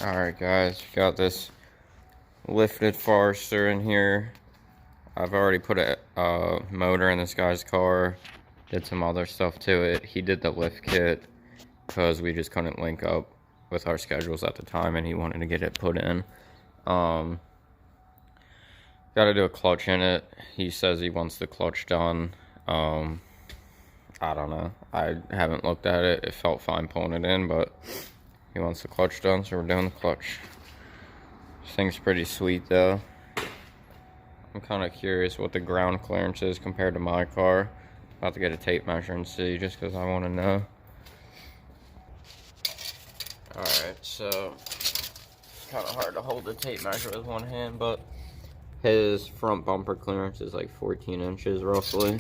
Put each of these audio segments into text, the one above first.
Alright guys, got this lifted Forester in here. I've already put a motor in this guy's car, did some other stuff to it. He did the lift kit because we just couldn't link up with our schedules at the time and he wanted to get it put in. Got to do a clutch in it. He says he wants the clutch done. I don't know. I haven't looked at it. It felt fine pulling it in, but he wants the clutch done, so we're doing the clutch. This thing's pretty sweet though. I'm kind of curious what the ground clearance is compared to my car. About to get a tape measure and see, just because I want to know. Alright, so it's kind of hard to hold the tape measure with one hand, but his front bumper clearance is like 14 inches roughly.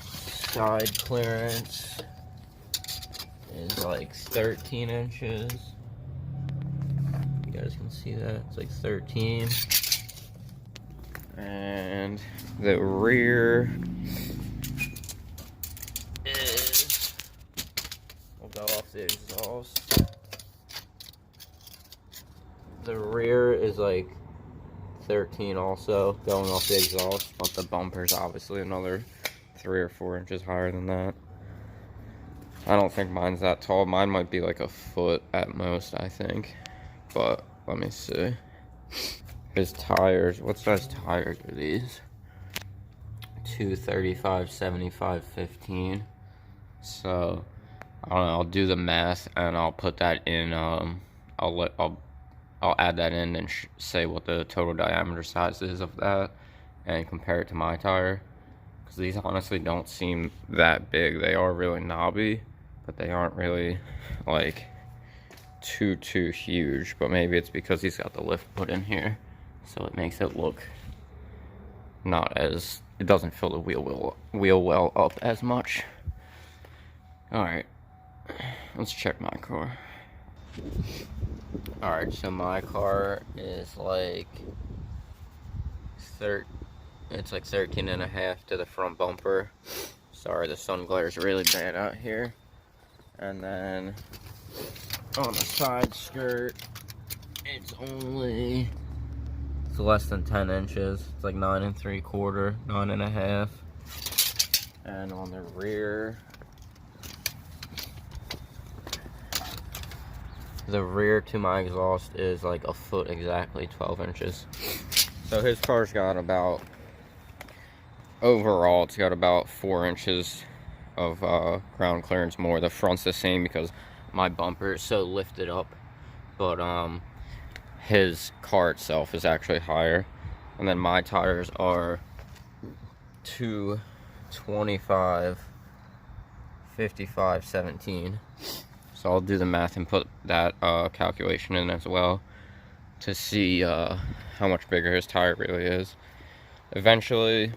Side clearance is like 13 inches. You guys can see that, it's like 13. And the rear is, we'll go off the exhaust. The rear is like 13 also, going off the exhaust, but the bumper's obviously another 3 or 4 inches higher than that. I don't think mine's that tall. Mine might be like a foot at most, I think. But let me see. His tires, what size tires are these? 235, 75, 15. So I don't know, I'll do the math and I'll put that in. I'll add that in and say what the total diameter size is of that and compare it to my tire, because these honestly don't seem that big. They are really knobby, but they aren't really like too huge. But maybe it's because he's got the lift put in here, so it makes it look not as, it doesn't fill the wheel well up as much. All right, let's check my car. Alright, so my car is like it's like 13 and a half to the front bumper. Sorry, the sun glare is really bad out here. And then on the side skirt, it's less than 10 inches. It's like 9 3/4, 9 and a half. And on the rear, the rear to my exhaust is like a foot exactly, 12 inches. So his car's got about, overall, it's got about 4 inches of ground clearance more. The front's the same because my bumper is so lifted up, but his car itself is actually higher. And then my tires are 225, 55, 17. So I'll do the math and put that calculation in as well to see how much bigger his tire really is. Eventually,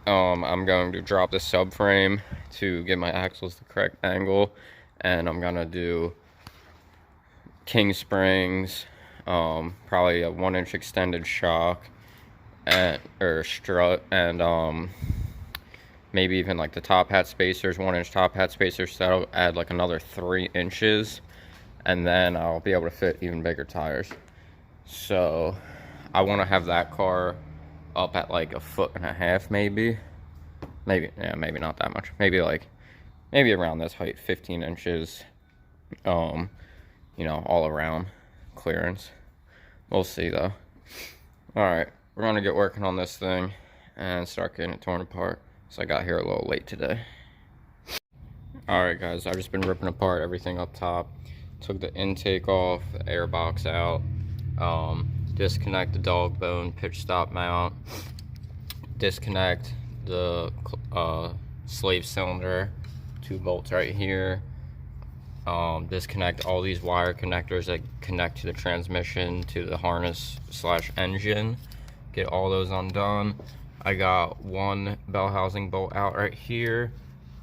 I'm going to drop the subframe to give my axles the correct angle, and I'm gonna do king springs, probably a 1-inch extended shock or strut, and maybe even like the top hat spacers, 1-inch top hat spacers, so that'll add like another 3 inches, and then I'll be able to fit even bigger tires. So I want to have that car up at like a 1.5 foot, maybe not that much, maybe around this height, 15 inches, you know, all around clearance. We'll see though. All right, we're gonna get working on this thing and start getting it torn apart. So I got here a little late today. Alright guys, I've just been ripping apart everything up top. Took the intake off, the air box out, disconnect the dog bone pitch stop mount, disconnect the slave cylinder, 2 bolts right here, disconnect all these wire connectors that connect to the transmission, to the harness / engine, get all those undone. I got 1 bell housing bolt out right here.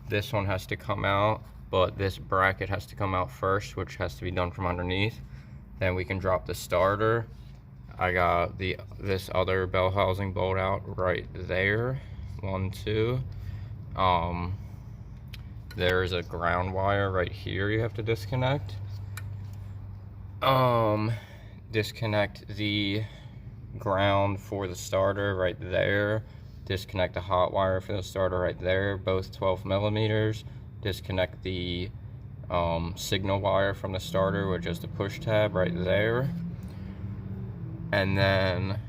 This one has to come out, but this bracket has to come out first, which has to be done from underneath. Then we can drop the starter. I got this other bell housing bolt out right there. 1, 2. There's a ground wire right here you have to disconnect. Disconnect the ground for the starter right there. Disconnect the hot wire for the starter right there, both 12 millimeters. Disconnect the signal wire from the starter with just a push tab right there. And then,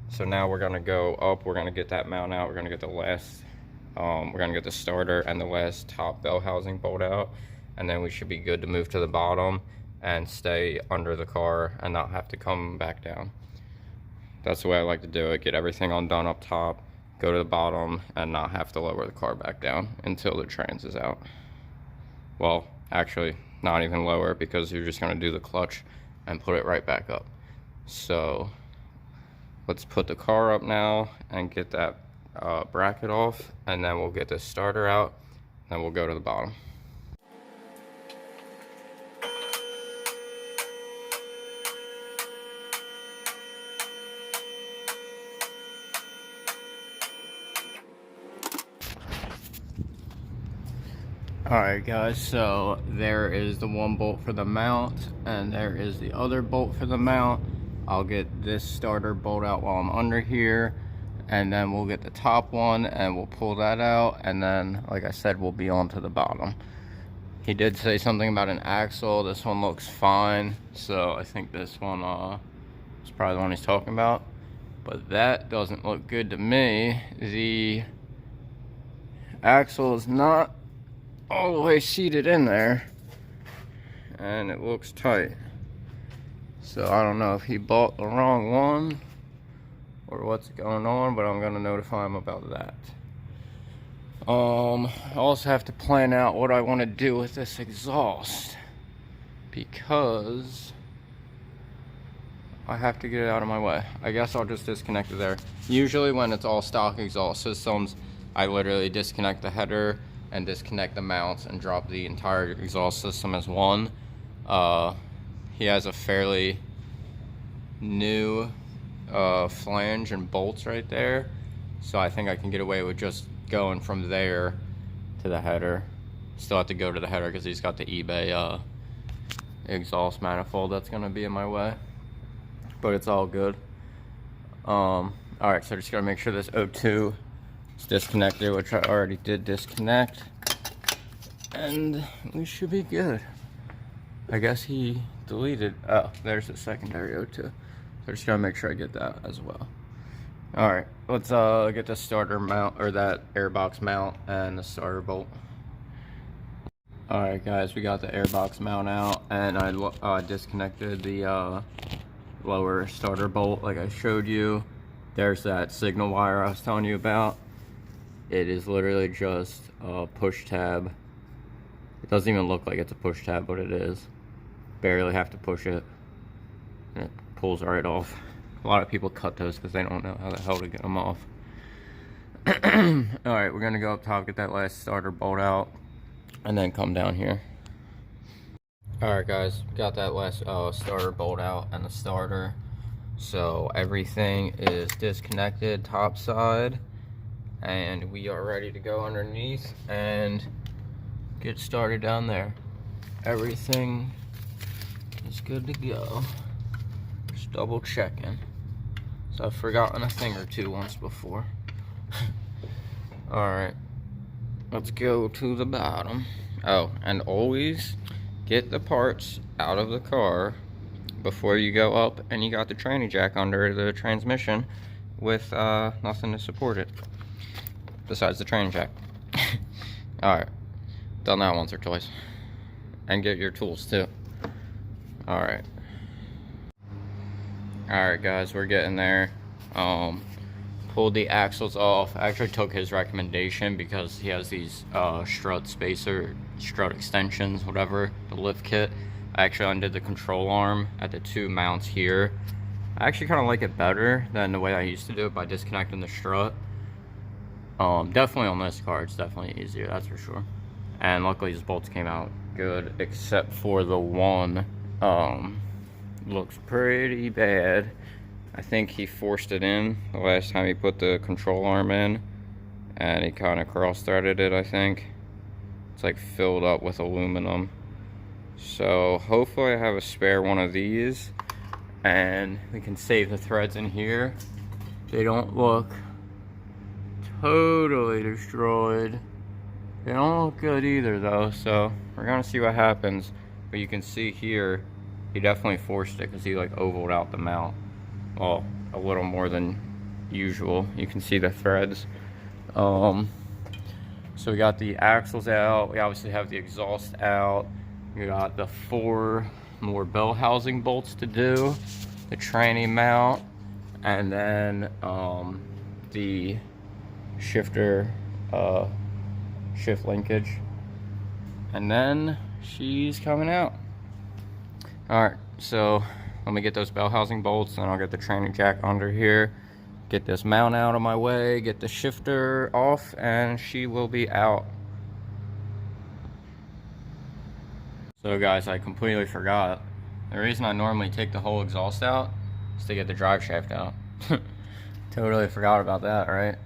so now we're gonna go up, we're gonna get that mount out, we're gonna get the last, we're gonna get the starter and the last top bell housing bolt out, and then we should be good to move to the bottom and stay under the car and not have to come back down. That's the way I like to do it, get everything undone up top, go to the bottom, and not have to lower the car back down until the trans is out. Well, actually, not even lower, because you're just gonna do the clutch and put it right back up. So let's put the car up now and get that bracket off, and then we'll get the starter out, and we'll go to the bottom. Alright guys, so there is the one bolt for the mount, and there is the other bolt for the mount. I'll get this starter bolt out while I'm under here, and then we'll get the top one and we'll pull that out, and then, like I said, we'll be on to the bottom. He did say something about an axle. This one looks fine, so I think this one is probably the one he's talking about. But that doesn't look good to me. The axle is not all the way seated in there, and it looks tight. So I don't know if he bought the wrong one or what's going on, but I'm gonna notify him about that. I also have to plan out what I want to do with this exhaust, because I have to get it out of my way. I guess I'll just disconnect it there. Usually when it's all stock exhaust systems, I literally disconnect the header and disconnect the mounts and drop the entire exhaust system as one. He has a fairly new flange and bolts right there, so I think I can get away with just going from there to the header. Still have to go to the header because he's got the eBay exhaust manifold that's gonna be in my way, but it's all good. Alright, so just gotta make sure this O2 is disconnected, which I already did disconnect, and we should be good. I guess he deleted, oh, there's the secondary O2. So just gotta make sure I get that as well. Alright, let's get the starter mount, or that airbox mount, and the starter bolt. Alright guys, we got the airbox mount out, and I disconnected the lower starter bolt like I showed you. There's that signal wire I was telling you about. It is literally just a push tab. It doesn't even look like it's a push tab, but it is. Barely have to push it, and it pulls right off. A lot of people cut those because they don't know how the hell to get them off. Alright, we're gonna go up top, get that last starter bolt out, and then come down here. Alright guys, got that last starter bolt out and the starter. So everything is disconnected top side, and we are ready to go underneath and get started down there. Everything is good to go. Just double checking. So I've forgotten a thing or two once before. Alright, let's go to the bottom. Oh, and always get the parts out of the car before you go up, and you got the tranny jack under the transmission with nothing to support it besides the tranny jack. Alright, done that once or twice. And get your tools too. Alright guys, we're getting there. Pulled the axles off. I actually took his recommendation because he has these strut extensions, whatever, the lift kit. I actually undid the control arm at the two mounts here. I actually kind of like it better than the way I used to do it by disconnecting the strut. Definitely on this car, it's definitely easier, that's for sure. And luckily these bolts came out good, except for the one looks pretty bad. I think he forced it in the last time he put the control arm in, and he kind of cross-threaded it, I think. It's like filled up with aluminum. So hopefully I have a spare one of these and we can save the threads in here. They don't look totally destroyed. They don't look good either though, so we're gonna see what happens. But you can see here, he definitely forced it because he like ovaled out the mount. Well, a little more than usual. You can see the threads. So we got the axles out. We obviously have the exhaust out. We got the 4 more bell housing bolts to do, the tranny mount, and then the shifter shift linkage, and then she's coming out. All right, so let me get those bell housing bolts, and I'll get the tranny jack under here, get this mount out of my way, get the shifter off, and she will be out. So guys, I completely forgot. The reason I normally take the whole exhaust out is to get the drive shaft out. Totally forgot about that, right?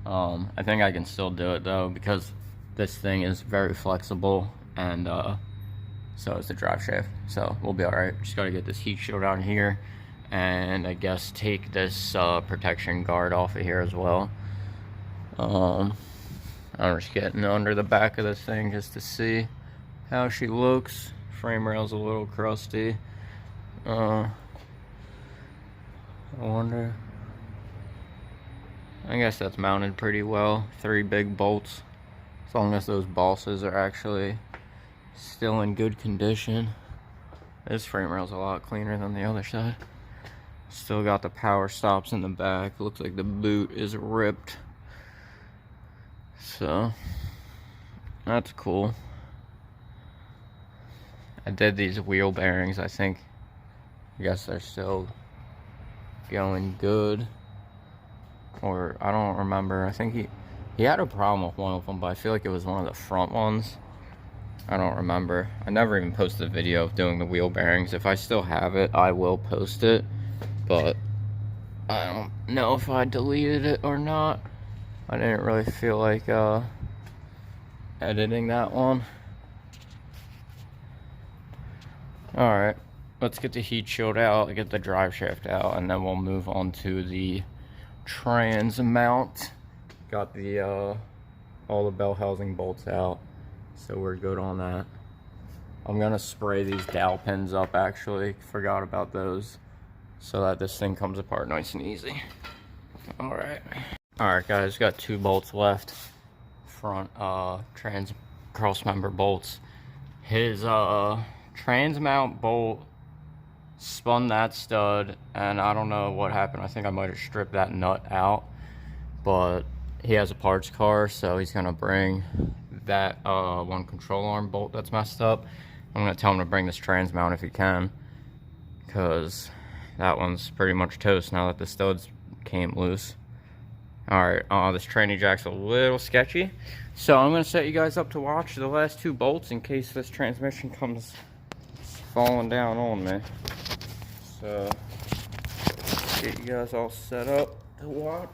I think I can still do it though, because this thing is very flexible, and so is the drive shaft. So we'll be alright. Just gotta get this heat shield out here, and I guess take this protection guard off of here as well. I'm just getting under the back of this thing just to see how she looks. Frame rail's a little crusty. I wonder. I guess that's mounted pretty well. 3 big bolts. As long as those bosses are actually still in good condition. This frame rail's a lot cleaner than the other side. Still got the power stops in the back. Looks like the boot is ripped. So, that's cool. I did these wheel bearings, I think. I guess they're still going good. Or, I don't remember. I think he had a problem with one of them, but I feel like it was one of the front ones. I don't remember. I never even posted a video of doing the wheel bearings. If I still have it, I will post it. But I don't know if I deleted it or not. I didn't really feel like editing that one. Alright, let's get the heat shield out, get the drive shaft out, and then we'll move on to the trans mount. Got the all the bell housing bolts out, so we're good on that. I'm gonna spray these dowel pins up, actually. Forgot about those, so that this thing comes apart nice and easy. Alright guys, got 2 bolts left. Front trans cross member bolts. His trans mount bolt spun that stud, and I don't know what happened. I think I might have stripped that nut out, but he has a parts car, so he's gonna bring that one control arm bolt that's messed up. I'm gonna tell him to bring this trans mount if he can, because that one's pretty much toast now that the studs came loose. Alright, this tranny jack's a little sketchy, so I'm gonna set you guys up to watch the last 2 bolts in case this transmission comes falling down on me. So, get you guys all set up to watch.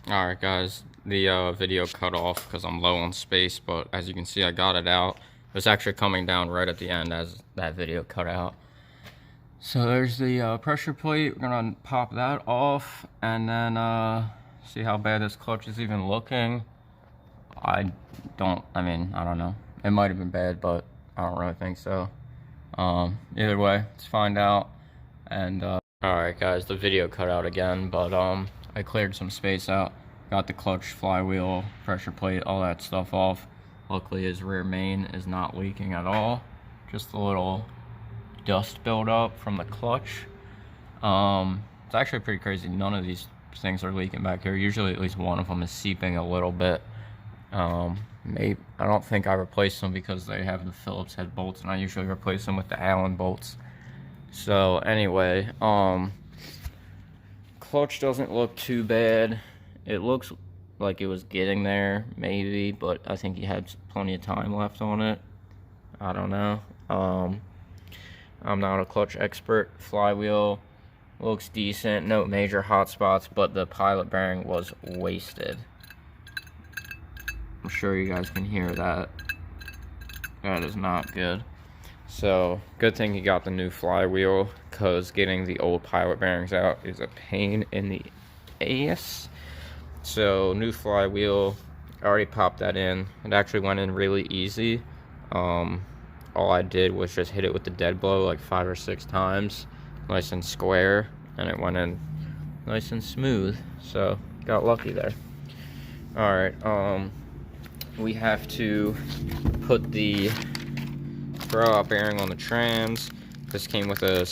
Alright guys, the video cut off because I'm low on space, but as you can see I got it out. It was actually coming down right at the end as that video cut out. So there's the pressure plate. We're gonna pop that off, and then see how bad this clutch is even looking. I don't know. It might have been bad, but I don't really think so. Either way, let's find out. And alright guys, the video cut out again, but I cleared some space out, got the clutch, flywheel, pressure plate, all that stuff off. Luckily his rear main is not leaking at all, just a little dust buildup from the clutch. It's actually pretty crazy, none of these things are leaking back here. Usually at least one of them is seeping a little bit. Maybe, I don't think I replaced them because they have the Phillips head bolts, and I usually replace them with the Allen bolts. So anyway, clutch doesn't look too bad. It looks like it was getting there, maybe, but I think he had plenty of time left on it. I don't know. I'm not a clutch expert. Flywheel looks decent, no major hot spots, but the pilot bearing was wasted. I'm sure you guys can hear that. That is not good. So, good thing he got the new flywheel, because getting the old pilot bearings out is a pain in the ass. So, new flywheel, I already popped that in. It actually went in really easy. All I did was just hit it with the dead blow like 5 or 6 times, nice and square, and it went in nice and smooth. So, got lucky there. Alright, we have to put the throwout bearing on the trans. This came with a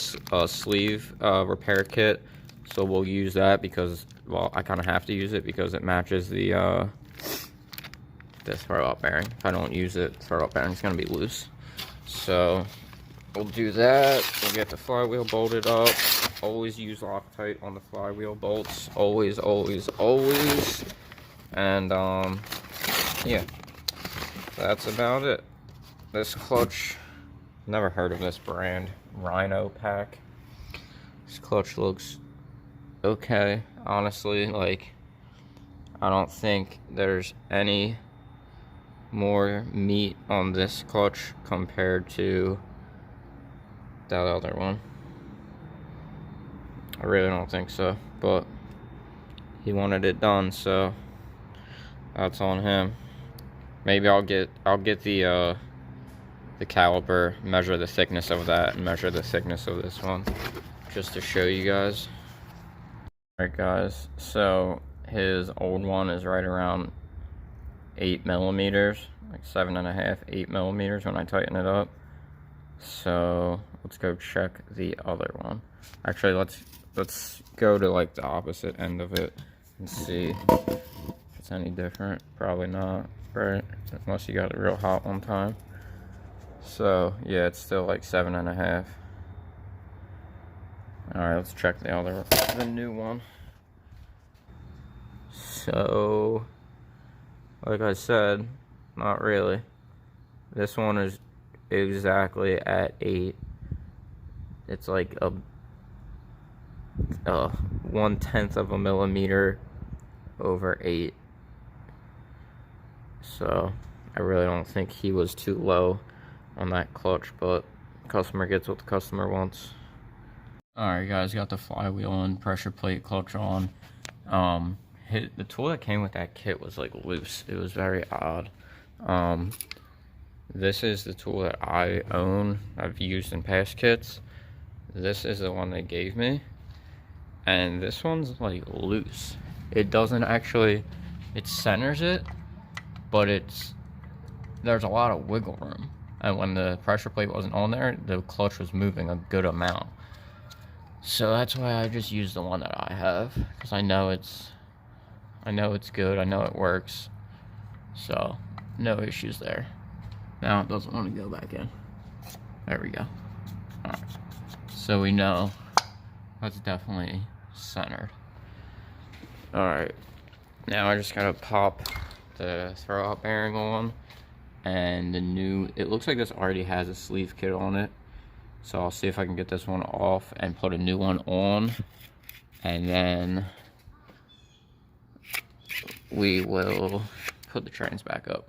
sleeve repair kit, so we'll use that because, well, I kind of have to use it because it matches the throwout bearing. If I don't use it, throwout bearing is going to be loose. So we'll do that. We'll get the flywheel bolted up. Always use Loctite on the flywheel bolts. Always, always, always. And yeah, that's about it. This clutch, never heard of this brand, Rhino Pack. This clutch looks okay, honestly. Like, I don't think there's any more meat on this clutch compared to that other one. I really don't think so, but he wanted it done, so that's on him. Maybe I'll get the caliper, measure the thickness of that, and measure the thickness of this one, just to show you guys. Alright guys, so his old one is right around 8 millimeters, like 7.5, 8 millimeters when I tighten it up. So let's go check the other one. Actually, let's go to like the opposite end of it and see if it's any different. Probably not, right? Unless you got it real hot one time. So yeah, it's still like 7.5. Alright, let's check the new one. So, like I said, not really. This one is exactly at 8. It's like a 1/10 of a millimeter over 8. So I really don't think he was too low on that clutch, but customer gets what the customer wants. Alright guys, got the flywheel on, pressure plate, clutch on. The tool that came with that kit was like loose. It was very odd. This is the tool that I own. I've used in past kits. This is the one they gave me, and this one's like loose. It doesn't actually, it centers it, but there's a lot of wiggle room. And when the pressure plate wasn't on there, the clutch was moving a good amount. So that's why I just use the one that I have, because I know it's good, I know it works, so no issues there. Now it doesn't want to go back in. There we go. Alright, so we know that's definitely centered. Alright, now I just gotta pop the throwout bearing on, and it looks like this already has a sleeve kit on it, so I'll see if I can get this one off and put a new one on, and then we will put the trains back up.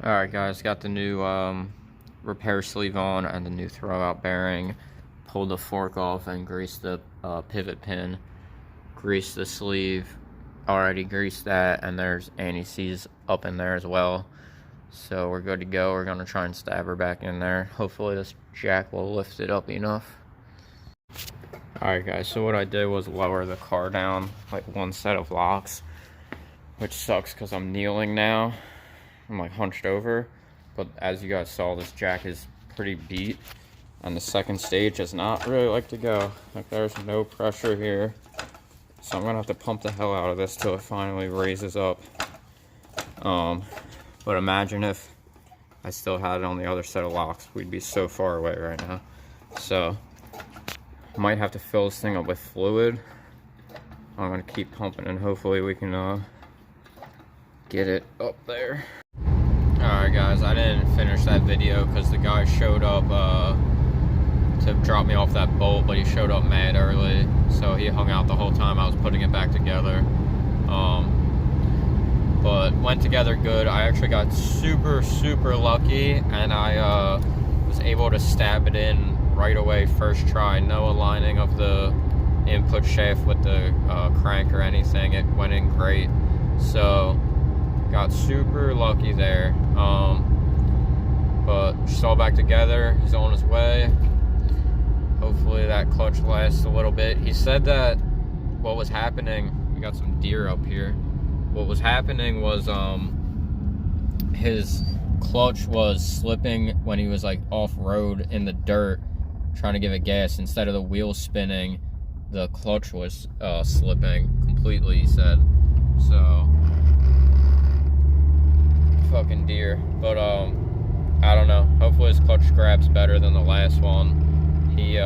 Alright guys, got the new repair sleeve on and the new throwout bearing. Pulled the fork off and greased the pivot pin. Greased the sleeve. Already greased that, and there's anti-seize up in there as well. So we're good to go. We're going to try and stab her back in there. Hopefully this jack will lift it up enough. Alright guys, so what I did was lower the car down like one set of locks, which sucks because I'm kneeling now. I'm like hunched over, but as you guys saw, this jack is pretty beat, and the second stage does not really like to go. Like, there's no pressure here, so I'm gonna have to pump the hell out of this till it finally raises up. But imagine if I still had it on the other set of locks. We'd be so far away right now. So I might have to fill this thing up with fluid. I'm gonna keep pumping, and hopefully we can get it up there. Alright guys, I didn't finish that video because the guy showed up to drop me off that bolt, but he showed up mad early, so he hung out the whole time I was putting it back together. But went together good. I actually got super lucky, and I was able to stab it in right away first try. No aligning of the input shaft with the crank or anything. It went in great, so got super lucky there. But just all back together. He's on his way. Hopefully that clutch lasts a little bit. He said that what was happening, we got some deer up here. What was happening was his clutch was slipping when he was like off-road in the dirt trying to give it gas. Instead of the wheel spinning, the clutch was slipping completely, he said. So fucking deer. But I don't know, hopefully his clutch grab's better than the last one. He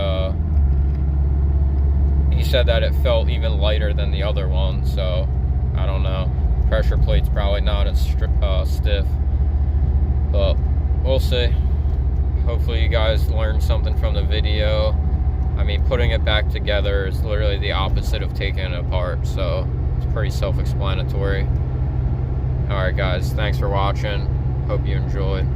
said that it felt even lighter than the other one, so I don't know. Pressure plate's probably not as stiff, but we'll see. Hopefully you guys learned something from the video. I mean, putting it back together is literally the opposite of taking it apart, so it's pretty self-explanatory. Alright guys, thanks for watching. Hope you enjoyed.